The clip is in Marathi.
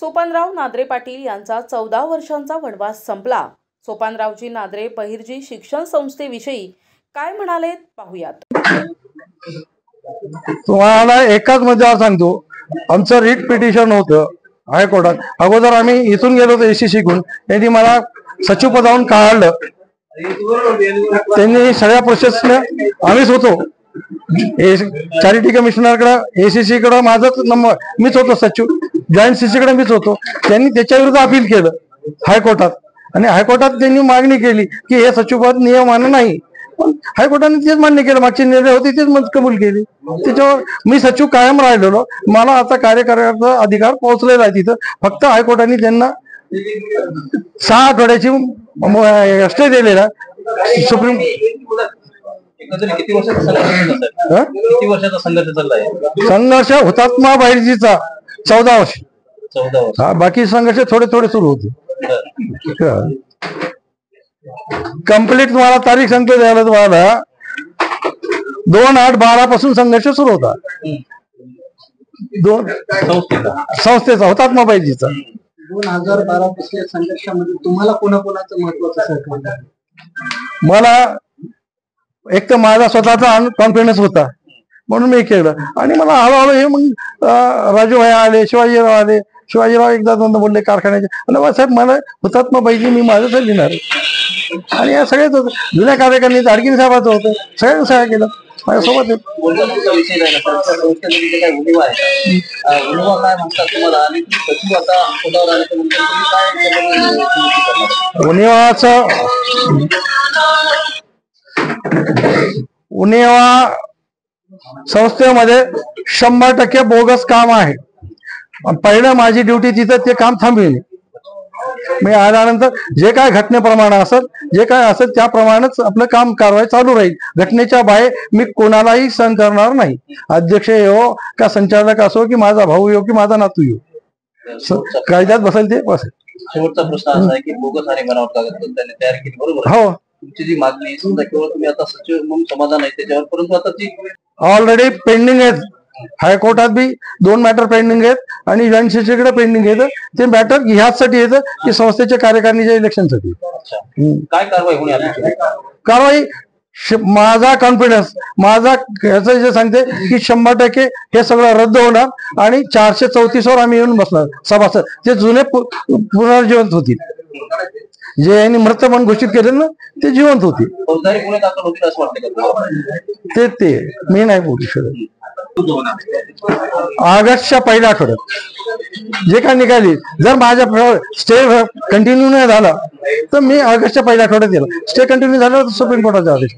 सोपानराव नाद्रे पाटील यांचा 14 वर्षांचा वनवास संपला। सोपानरावजी नाद्रे बहिर्जी शिक्षण संस्थेविषयी काय म्हणाले पाहूयात। तुम्हाला एकाच मुद्द्यावर सांगतो, आमचं रिट पिटिशन होतं हायकोर्टात। अगोदर आम्ही इथून गेलो होतो एसीसी कडून, त्यांनी मला सचिव पदावरून काढलं। त्यांनी सगळ्या प्रोसेसने आम्हीच होतो चॅरिटी कमिशनरकडे, एसीसी कडे माझाच नंबर, मीच होतो सचिव, जॉईंट सीसी कडे मीच होतो। त्यांनी त्याच्या विरुद्ध अपील केलं हायकोर्टात, आणि हायकोर्टात त्यांनी मागणी केली की हे सचिवपद नियमानं नाही। हायकोर्टाने तेच मान्य केलं, मागचे निर्णय होते तेच कबूल केली। त्याच्यावर मी सचिव कायम राहिलेलो, मला आता कार्यकारिणीचा अधिकार पोहोचलेला आहे तिथं। फक्त हायकोर्टाने त्यांना 6 आठवड्याची स्टे दिलेला। सुप्रीम किती वर्षाचा संघर्ष चाललाय? संघर्ष हुतात्मा बहिर्जीचा 14 वर्ष। बाकी संघर्ष थोडे थोडे सुरू होते। कंप्लीट तुम्हाला तारीख सांगतो द्यायला, तुम्हाला 2/8/12 पासून संघर्ष सुरू होता। संस्थेचा हुतात्मा बहिर्जीचा 2012 पासून संघर्षामध्ये तुम्हाला कोणाकोणाचं महत्वाचं सहकार्य? मला एक तर माझा स्वतःचा कॉन्फिडन्स होता म्हणून मी केलं, आणि मला हळूहळू हे मग राजूभाई आले, शिवाजीराव आले। शिवाजीराव एकदा दोनदा बोलले कारखान्याचे, आणि साहेब मला हुतात्मा बहिर्जी मी माझं लिहिणार, आणि या सगळ्याच होतं। जुन्या कार्यकारिणीत आडगिन साहेबाचं होतं, सगळ्यांनी सगळं केलं माझ्यासोबत। उनिवा संस्थेमध्ये 100% बोगस काम आहे। पहिलं माझी ड्युटी तिथं ते काम थांबविली। मी आल्यानंतर जे काय घटनेप्रमाणे असेल, जे काय असेल त्याप्रमाणेच आपलं काम कारवाई चालू राहील। घटनेच्या बाहेर मी कोणालाही सहन करणार नाही। अध्यक्ष येऊ का संचालक असो, की माझा भाऊ येऊ की माझा नातू येऊ, कायद्यात बसेल ते बसेल। शेवटचा प्रश्न असा आहे की बोगस आणि बनावट कागदपत्र त्यांनी तयार केली, बरोबर? हो। तुमची जी मागणी समजा केवळ तुम्ही आता सचिव म्हणून समाधान आहे त्याच्यावर, परंतु आता ती ऑलरेडी पेंडिंग आहेत। हायकोर्टात बी 2 मॅटर पेंडिंग आहेत, आणि जॉईंट सीसीकडे पेंडिंग आहेत। ते मॅटर ह्याचसाठी येतं की संस्थेच्या कार्यकारिणीच्या इलेक्शनसाठी। काय कारवाई होणार? कारवाई माझा कॉन्फिडन्स, माझा याचं जे सांगते की 100% हे सगळं रद्द होणार, आणि 434 वर आम्ही येऊन बसणार सभासद। ते जुने पुनर्जीवंत होतील, जे यांनी मृत म्हणून घोषित केले ना ते जिवंत होते। फौजदारी गुन्हे दाखल होतील असं वाटतं का? ते मी नाही बोलू शकत। ऑगस्टच्या पहिल्या आठवड्यात जे काय निघाली, जर माझ्या स्टे कंटिन्यू नाही झाला तर मी ऑगस्टच्या पहिल्या आठवड्यात येईल। स्टे कंटिन्यू झाल्यावर सुप्रीम कोर्टाचा आदेश।